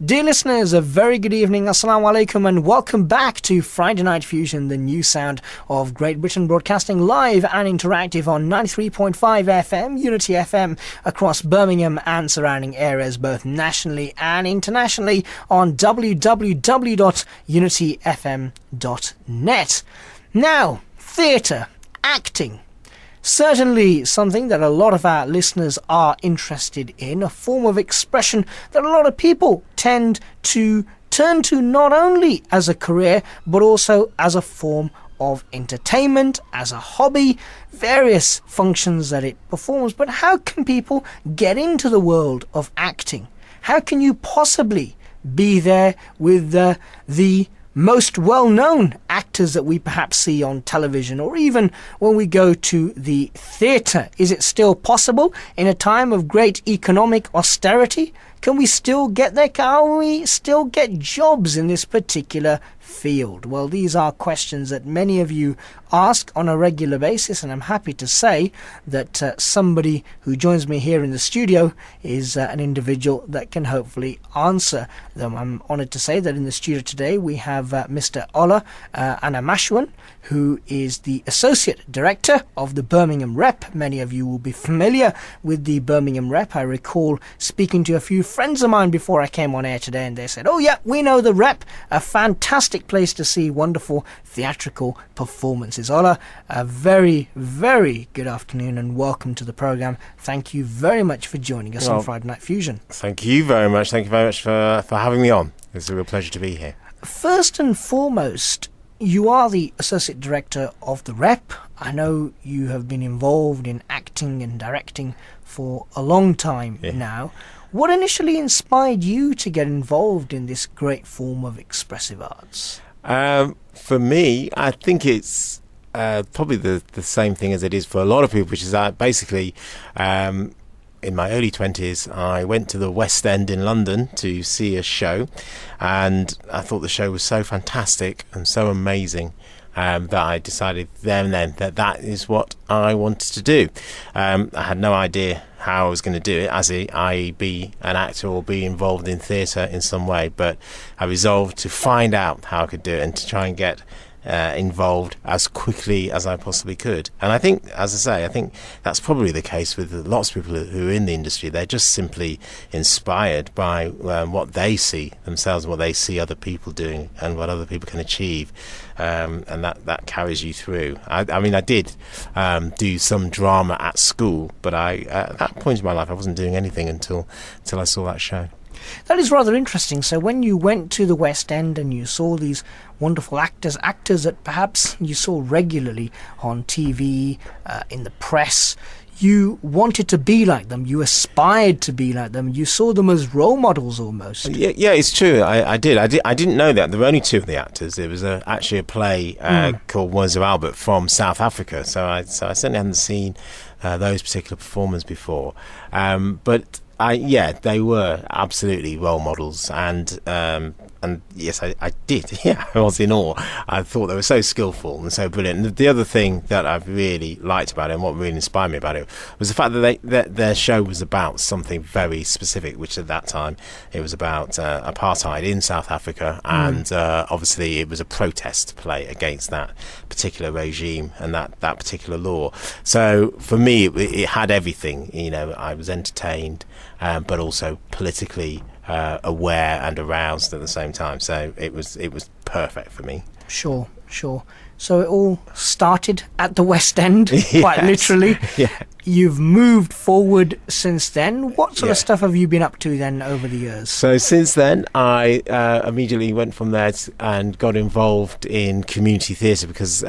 Dear listeners, a very good evening, Assalamu alaikum, and welcome back to Friday Night Fusion, the new sound of Great Britain, broadcasting live and interactive on 93.5 FM, Unity FM, across Birmingham and surrounding areas, both nationally and internationally, on www.unityfm.net. Now, theatre, acting. Certainly something that a lot of our listeners are interested in, a form of expression that a lot of people tend to turn to not only as a career, but also as a form of entertainment, as a hobby, various functions that it performs. But how can people get into the world of acting? How can you possibly be there with the most well-known actors that we perhaps see on television, or even when we go to the theatre? Is it still possible in a time of great economic austerity? Can we still get there? Can we still get jobs in this particular field? Well, these are questions that many of you ask on a regular basis, and I'm happy to say that somebody who joins me here in the studio is an individual that can hopefully answer them. I'm honoured to say that in the studio today we have Mr. Ola Animashawun, who is the Associate Director of the Birmingham REP. Many of you will be familiar with the Birmingham REP. I recall speaking to a few friends of mine before I came on air today, and they said, oh yeah, we know the REP, a fantastic place to see wonderful theatrical performances. Ola, a very, very good afternoon and welcome to the programme. Thank you very much for joining us on Friday Night Fusion. Thank you very much. Thank you very much for having me on. It's a real pleasure to be here. First and foremost, you are the Associate Director of the REP. I know you have been involved in acting and directing for a long time now. What initially inspired you to get involved in this great form of expressive arts? For me, I think it's probably the same thing as it is for a lot of people, which is that basically in my early 20s, I went to the West End in London to see a show, and I thought the show was so fantastic and so amazing that I decided then that is what I wanted to do. I had no idea how I was going to do it, i.e. be an actor or be involved in theatre in some way, but I resolved to find out how I could do it and to try and get involved as quickly as I possibly could. And I think, as I say, I think that's probably the case with lots of people who are in the industry. They're just simply inspired by what they see themselves, what they see other people doing and what other people can achieve, and that carries you through. I mean, I did do some drama at school, but at that point in my life I wasn't doing anything until I saw that show. That is rather interesting. So when you went to the West End and you saw these wonderful actors that perhaps you saw regularly on TV, in the press, you wanted to be like them, you aspired to be like them, you saw them as role models almost. Yeah, it's true. I did. I didn't know that. There were only two of the actors. There was actually a play called Wonders of Albert from South Africa, so I certainly hadn't seen those particular performers before. But they were absolutely role models, and yes, I did. Yeah, I was in awe. I thought they were so skillful and so brilliant. And the other thing that I really liked about it, and what really inspired me about it, was the fact that their show was about something very specific, which at that time it was about apartheid in South Africa, and obviously it was a protest play against that particular regime and that particular law. So for me, it had everything. You know, I was entertained, but also politically aware and aroused at the same time. So it was perfect for me. Sure. So it all started at the West End, quite literally. Yeah. You've moved forward since then. What sort of stuff have you been up to then over the years? So since then, I immediately went from there and got involved in community theatre because,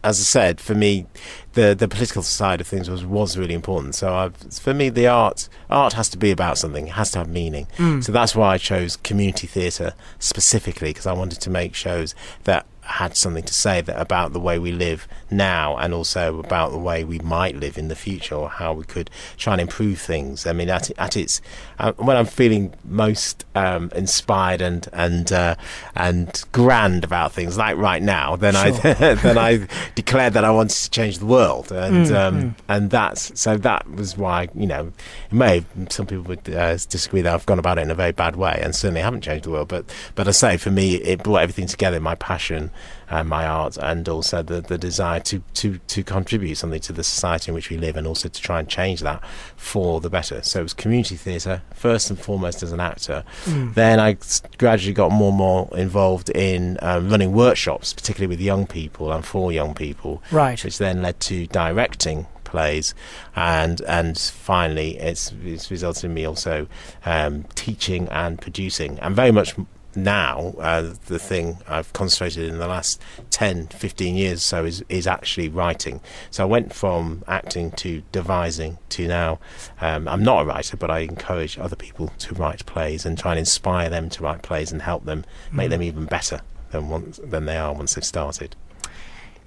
as I said, for me, the political side of things was really important. So for me, the art has to be about something. It has to have meaning. So that's why I chose community theatre specifically, because I wanted to make shows that had something to say about the way we live now, and also about the way we might live in the future, or how we could try and improve things. I mean, at its when I'm feeling most inspired and grand about things, like right now, then I declared that I wanted to change the world, and that was why, some people would disagree that I've gone about it in a very bad way, and certainly haven't changed the world. But I say, for me, it brought everything together: my passion, my art, and also the desire to contribute something to the society in which we live, and also to try and change that for the better. So it was community theatre first and foremost as an actor. Then I gradually got more and more involved in running workshops, particularly with young people and for young people, right, which then led to directing plays, and finally it's resulted in me also teaching and producing. And very much now the thing I've concentrated in the last 10-15 years or so is actually writing. So I went from acting to devising to now I'm not a writer, but I encourage other people to write plays and try and inspire them to write plays and help them make them even better than they are once they've started.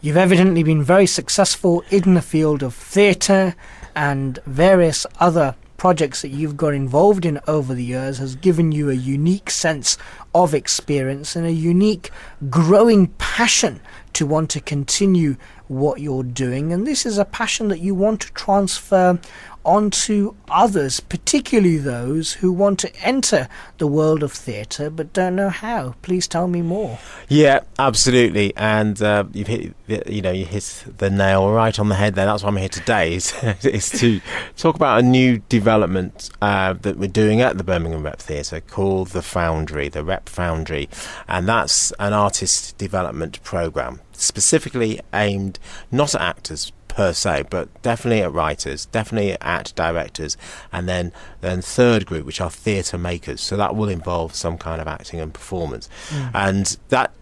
You've evidently been very successful in the field of theatre, and various other projects that you've got involved in over the years has given you a unique sense of experience and a unique growing passion to want to continue what you're doing. And this is a passion that you want to transfer onto others, particularly those who want to enter the world of theatre but don't know how. Please tell me more. Yeah, absolutely. And you hit the nail right on the head there. That's why I'm here today, is to talk about a new development that we're doing at the Birmingham REP Theatre called the Foundry, the REP Foundry. And that's an artist development programme specifically aimed not at actors per se, but definitely at writers, definitely at directors, and then third group, which are theatre makers. So that will involve some kind of acting and performance. And that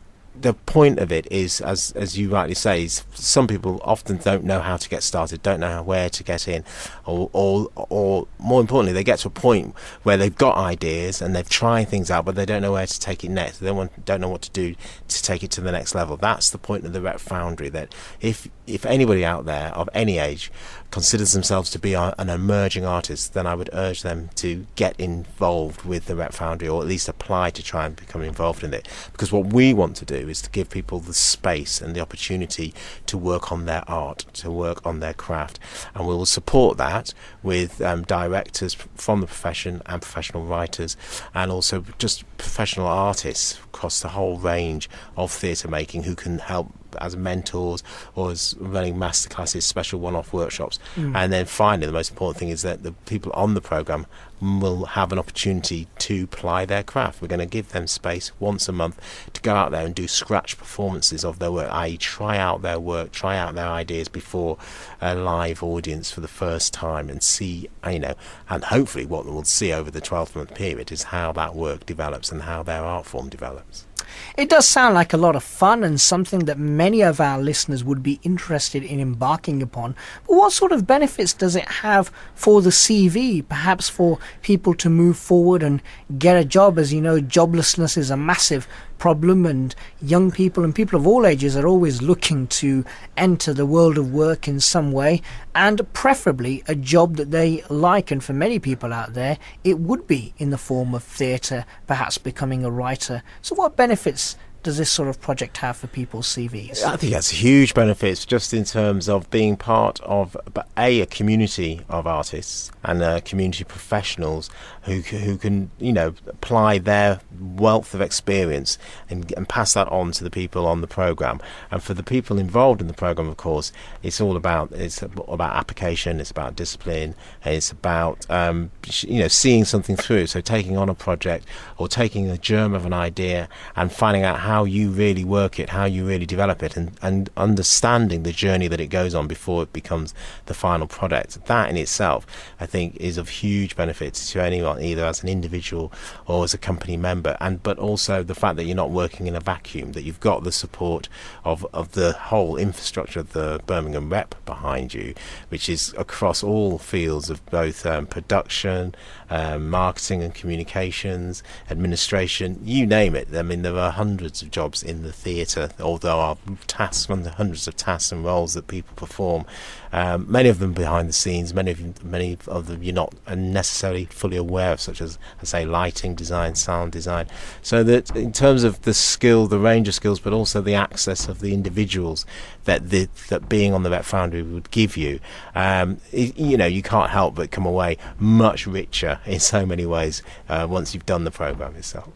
the point of it is, as you rightly say, is some people often don't know how to get started, don't know where to get in, or more importantly, they get to a point where they've got ideas and they've tried things out, but they don't know where to take it next. They don't know what to do to take it to the next level. That's the point of the REP Foundry, that if anybody out there of any age considers themselves to be an emerging artist, then I would urge them to get involved with the REP Foundry, or at least apply to try and become involved in it. Because what we want to do is to give people the space and the opportunity to work on their art, to work on their craft. And we will support that with directors from the profession and professional writers, and also just professional artists across the whole range of theatre making who can help as mentors or as running masterclasses, special one-off workshops. And then finally, the most important thing is that the people on the programme will have an opportunity to ply their craft. We're going to give them space once a month to go out there and do scratch performances of their work, i.e. try out their work, try out their ideas before a live audience for the first time, and see, and hopefully what we'll see over the 12-month period is how that work develops and how their art form develops. It does sound like a lot of fun and something that many of our listeners would be interested in embarking upon. But what sort of benefits does it have for the CV, perhaps for people to move forward and get a job? As you know, joblessness is a massive problem, and young people and people of all ages are always looking to enter the world of work in some way, and preferably a job that they like. And for many people out there, it would be in the form of theatre, perhaps becoming a writer. So what benefits does this sort of project have for people's CVs? I think that's huge benefits, just in terms of being part of a community of artists and community professionals who can apply their wealth of experience and pass that on to the people on the programme. And for the people involved in the programme, of course, it's about application, it's about discipline, it's about seeing something through. So taking on a project or taking the germ of an idea and finding out how you really work it, how you really develop it, and understanding the journey that it goes on before it becomes the final product. That in itself, I think, is of huge benefit to anyone, either as an individual or as a company member, but also the fact that you're not working in a vacuum, that you've got the support of the whole infrastructure of the Birmingham REP behind you, which is across all fields of both production, marketing and communications, administration, you name it. I mean, there are hundreds hundreds of jobs in the theatre, although our tasks, hundreds of tasks and roles that people perform, many of them behind the scenes, many of them you're not necessarily fully aware of, such as, I say, lighting design, sound design. So that in terms of the skill, the range of skills, but also the access of the individuals that being on the REP Foundry would give you, you can't help but come away much richer in so many ways once you've done the programme yourself.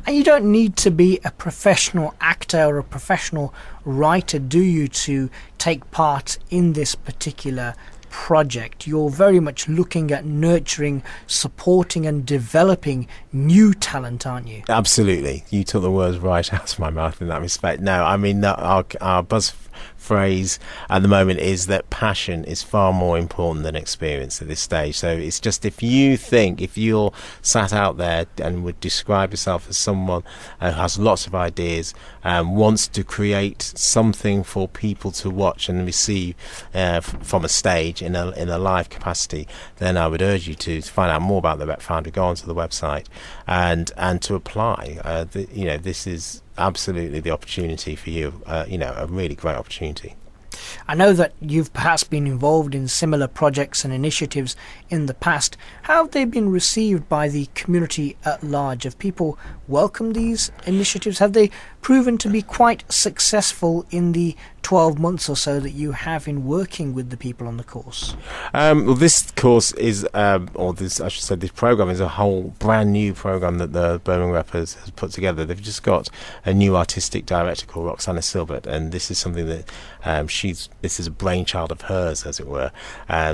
And you don't need to be a professional actor or a professional writer, do you, to take part in this particular project? You're very much looking at nurturing, supporting and developing new talent, aren't you? Absolutely. You took the words right out of my mouth in that respect. No, I mean, our buzz phrase at the moment is that passion is far more important than experience at this stage. So it's just, if you're sat out there and would describe yourself as someone who has lots of ideas, wants to create something for people to watch and receive from a stage in a live capacity, then I would urge you to find out more about the REP Foundry. Go onto the website and to apply. This is absolutely the opportunity for you, a really great opportunity. I know that you've perhaps been involved in similar projects and initiatives in the past. How have they been received by the community at large? Have people welcomed these initiatives? Have they proven to be quite successful in the 12 months or so that you have in working with the people on the course? Well, this course is, this program is a whole brand new program that the Birmingham REP has put together. They've just got a new artistic director called Roxana Silbert, and this is something that this is a brainchild of hers, as it were.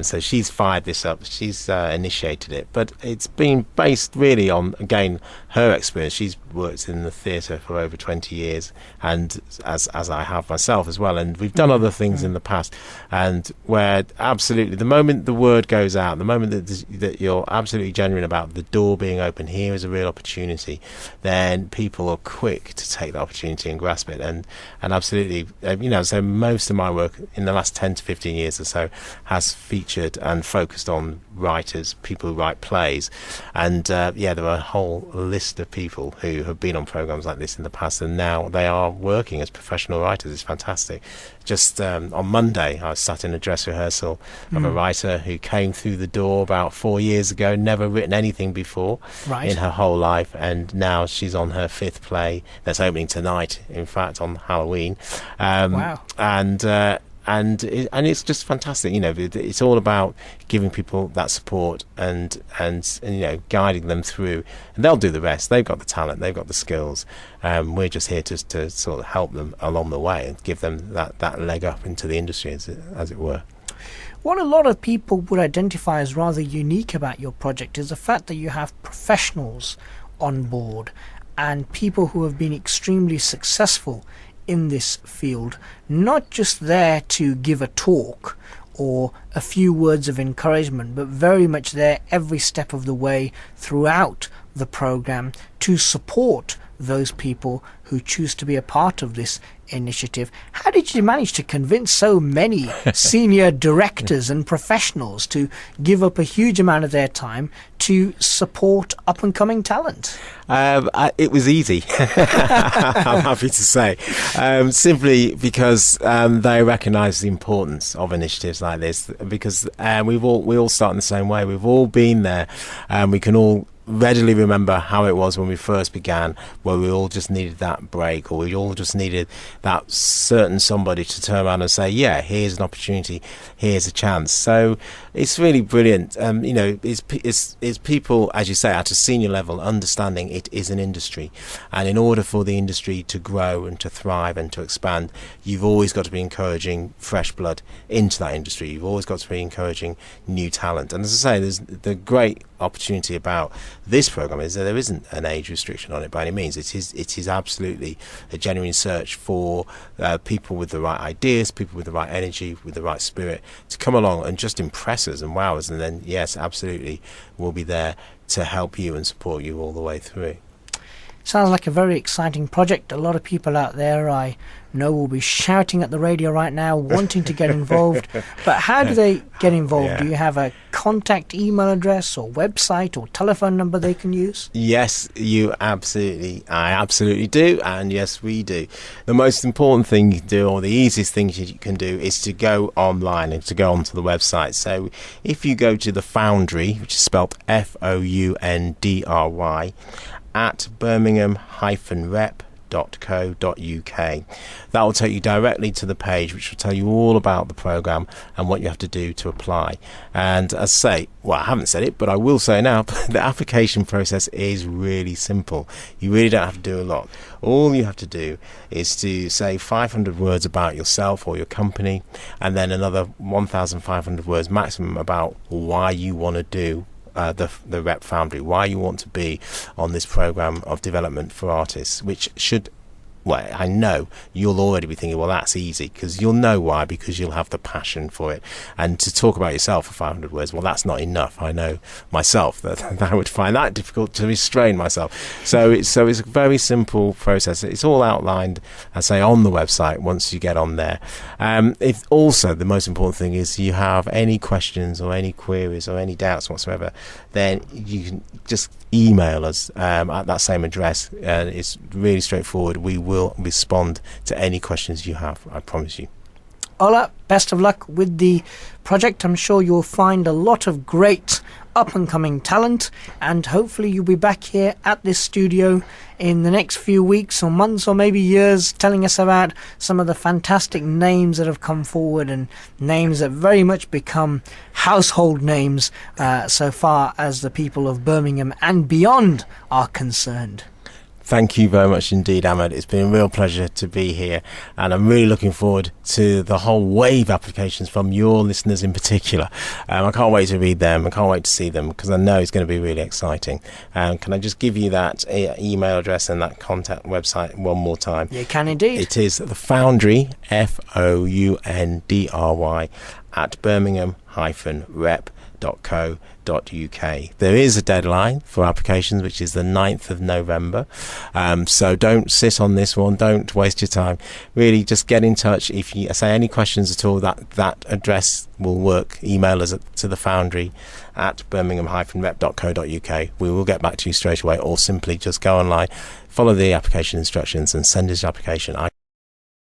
So she's fired this up. She's initiated it, but it's been based really on, again, her experience. She's worked in the theatre for over 20 years, and as I have myself as well. And we've done other things in the past, and where absolutely the moment the word goes out, the moment that you're absolutely genuine about the door being open, here is a real opportunity, then people are quick to take the opportunity and grasp it. And absolutely, so most of my work in the last 10 to 15 years or so has featured and focused on writers, people who write plays, and there are a whole list of people who have been on programs like this in the past, and now they are working as professional writers. It's fantastic. Just on Monday, I sat in a dress rehearsal of a writer who came through the door about 4 years ago, never written anything before in her whole life, and now she's on her 5th play that's opening tonight, in fact, on Halloween. Wow. And it's just fantastic. It's all about giving people that support and guiding them through, and they'll do the rest. They've got the talent, they've got the skills. We're just here to sort of help them along the way and give them that leg up into the industry, as it were. What a lot of people would identify as rather unique about your project is the fact that you have professionals on board and people who have been extremely successful in this field, not just there to give a talk or a few words of encouragement, but very much there every step of the way throughout the program to support those people who choose to be a part of this initiative. How did you manage to convince so many senior directors and professionals to give up a huge amount of their time to support up-and-coming talent? It was easy, I'm happy to say, simply because they recognise the importance of initiatives like this, because we all start in the same way. We've all been there, and we can all readily remember how it was when we first began, where we all just needed that break, or we all just needed that certain somebody to turn around and say, yeah, here's an opportunity, here's a chance. So it's really brilliant. It's people, as you say, at a senior level, understanding it is an industry, and in order for the industry to grow and to thrive and to expand, you've always got to be encouraging fresh blood into that industry. You've always got to be encouraging new talent. And as I say, there's the great opportunity about this program is that there isn't an age restriction on it by any means. It is absolutely a genuine search for people with the right ideas, people with the right energy, with the right spirit to come along and just impress us and wow us, and then yes, absolutely, we'll be there to help you and support you all the way through. Sounds like a very exciting project. A lot of people out there I know will be shouting at the radio right now, wanting to get involved. But how do they get involved? Yeah. Do you have a contact email address or website or telephone number they can use? Yes, I absolutely do, and yes, we do. The most important thing you can do, or the easiest thing you can do, is to go online and to go onto the website. So if you go to the Foundry, which is spelled Foundry, at Birmingham-rep.co.uk. That will take you directly to the page, which will tell you all about the programme and what you have to do to apply. And as I say, well, I haven't said it, but I will say now, the application process is really simple. You really don't have to do a lot. All you have to do is to say 500 words about yourself or your company, and then another 1,500 words maximum about why you want to do the REP Foundry, why you want to be on this program of development for artists, which should, well, I know you'll already be thinking, well, that's easy, because you'll know why, because you'll have the passion for it. And to talk about yourself for 500 words, well, that's not enough. I know myself that I would find that difficult to restrain myself. So it's a very simple process. It's all outlined, I say, on the website once you get on there. If also, the most important thing is you have any questions or any queries or any doubts whatsoever, then you can just email us at that same address, and it's really straightforward. We will respond to any questions you have, I promise you. Ola, best of luck with the project. I'm sure you'll find a lot of great up-and-coming talent, and hopefully you'll be back here at this studio in the next few weeks or months or maybe years, telling us about some of the fantastic names that have come forward, and names that very much become household names so far as the people of Birmingham and beyond are concerned. Thank you very much indeed, Ahmad. It's been a real pleasure to be here, and I'm really looking forward to the whole wave of applications from your listeners in particular. I can't wait to read them. I can't wait to see them, because I know it's going to be really exciting. Can I just give you that email address and that contact website one more time? You can indeed. It is the Foundry, Foundry, at Birmingham-rep.co.uk. There is a deadline for applications, which is the 9th of November. So don't sit on this one. Don't waste your time. Really, just get in touch. If you say any questions at all, that address will work. Email us to the Foundry at Birmingham-rep.co.uk. We will get back to you straight away, or simply just go online, follow the application instructions, and send us your application.